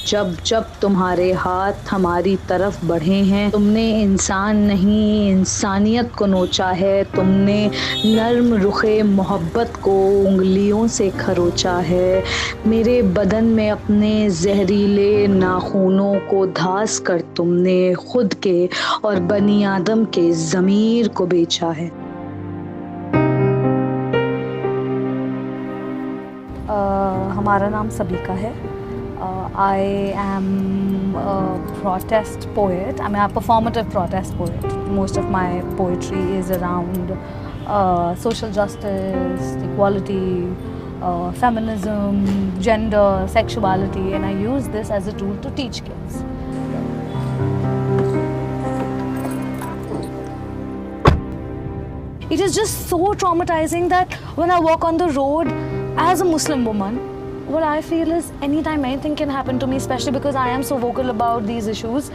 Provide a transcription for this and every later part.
जब जब तुम्हारे हाथ हमारी तरफ बढ़े हैं, तुमने इंसान नहीं इंसानियत को नोचा है। तुमने नर्म रुखे मोहब्बत को उंगलियों से खरोचा है। मेरे बदन में अपने जहरीले नाखूनों को धास कर तुमने खुद के और बनी आदम के ज़मीर को बेचा है। हमारा नाम सबिका है। I am a protest poet. I mean, a performative protest poet. Most of my poetry is around social justice, equality, feminism, gender, sexuality, and I use this as a tool to teach kids. It is just so traumatizing that when I walk on the road as a Muslim woman, what I feel is anytime anything can happen to me, especially because I am so vocal about these issues,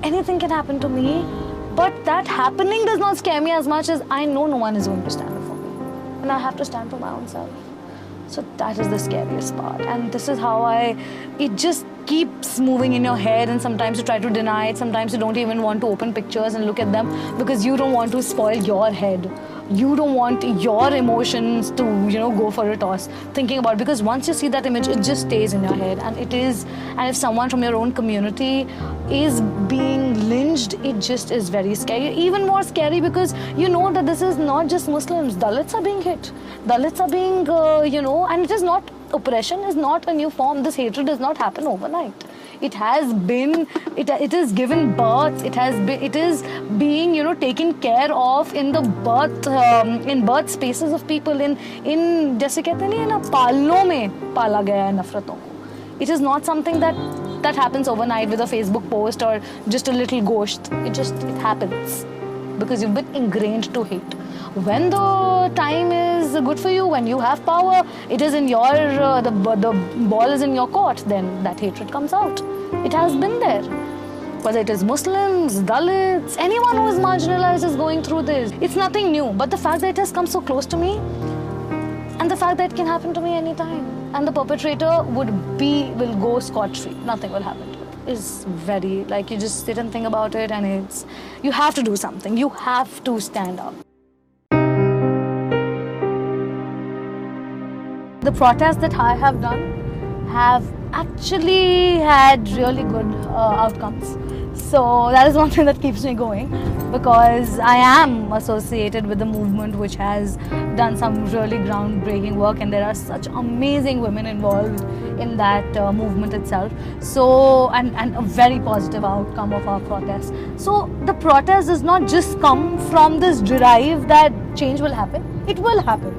anything can happen to me. But that happening does not scare me as much as I know no one is going to stand up for me. And I have to stand for my own self. So that is the scariest part. And this is how it just keeps moving in your head, and sometimes you try to deny it, sometimes you don't even want to open pictures and look at them because you don't want to spoil your head. You don't want your emotions to, go for a toss thinking about it, because once you see that image, it just stays in your head. And if someone from your own community is being lynched, it just is very scary. Even more scary because you know that this is not just Muslims. Dalits are being hit. Dalits are being, and it is not, oppression is not a new form. This hatred does not happen overnight. It has been, it is given birth. It is being, taken care of in the birth spaces of people. जैसे कहते हैं ना, पालनों में पाला गया है नफरतों को. It is not something that happens overnight with a Facebook post or just a little gosht. It happens because you've been ingrained to hate. When the time is good for you, when you have power, it is in your, the ball is in your court, then that hatred comes out. It has been there. Whether it is Muslims, Dalits, anyone who is marginalized is going through this. It's nothing new, but the fact that it has come so close to me, and the fact that it can happen to me anytime, and the perpetrator will go scot-free, nothing will happen to it, is very, you just sit and think about it, and you have to do something. You have to stand up. The protests that I have done have actually had really good outcomes. So that is one thing that keeps me going, because I am associated with the movement which has done some really groundbreaking work, and there are such amazing women involved in that movement itself. So, and a very positive outcome of our protest. So the protest does not just come from this drive that change will happen. It will happen.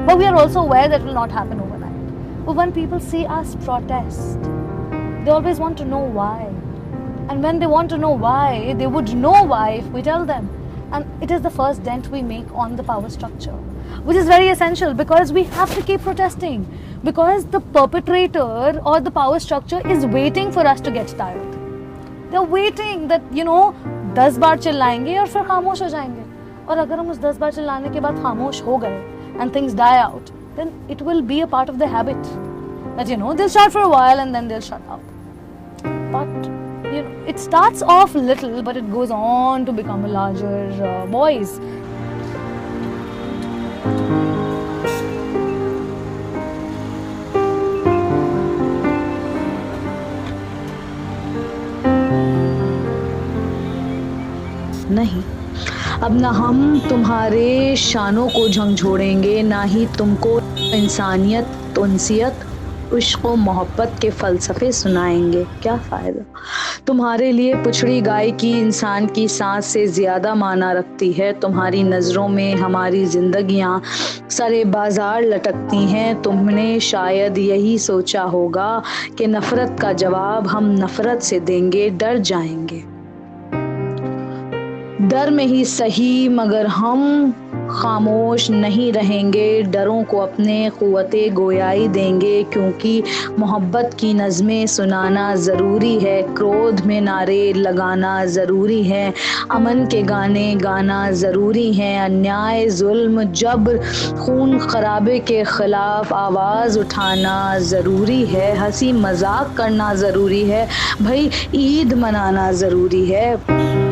But we are also aware that it will not happen overnight. But when people see us protest, they always want to know why. And when they want to know why, they would know why if we tell them. And it is the first dent we make on the power structure, which is very essential, because we have to keep protesting. Because the perpetrator or the power structure is waiting for us to get tired. They're waiting that, 10 बार चिल्लाएंगे और फिर खामोश हो जाएंगे. और अगर हम उस 10 बार चिल्लाने के बाद खामोश हो गए, and things die out, then it will be a part of the habit that, they'll shout for a while and then they'll shut up. But, it starts off little, but it goes on to become a larger voice. नहीं, अब ना हम तुम्हारे शानों को झंझोड़ेंगे, ना ही तुमको इंसानियत, उनसियत, इश्क व मोहब्बत के फ़लसफ़े सुनाएंगे. क्या फ़ायदा. तुम्हारे लिए पुछड़ी गाय की इंसान की सांस से ज़्यादा माना रखती है. तुम्हारी नज़रों में हमारी ज़िंदगियाँ सरे बाज़ार लटकती हैं. तुमने शायद यही सोचा होगा कि नफ़रत का जवाब हम नफ़रत से देंगे, डर जाएंगे. डर में ही सही, मगर हम खामोश नहीं रहेंगे, डरों को अपने क़ुव्वते गोयाई देंगे, क्योंकि मोहब्बत की नज़में सुनाना ज़रूरी है, क्रोध में नारे लगाना ज़रूरी है, अमन के गाने गाना ज़रूरी है, अन्याय जुल्म जबर खून खराबे के ख़िलाफ़ आवाज़ उठाना ज़रूरी है, हंसी मजाक करना ज़रूरी है, भाई ईद मनाना ज़रूरी है।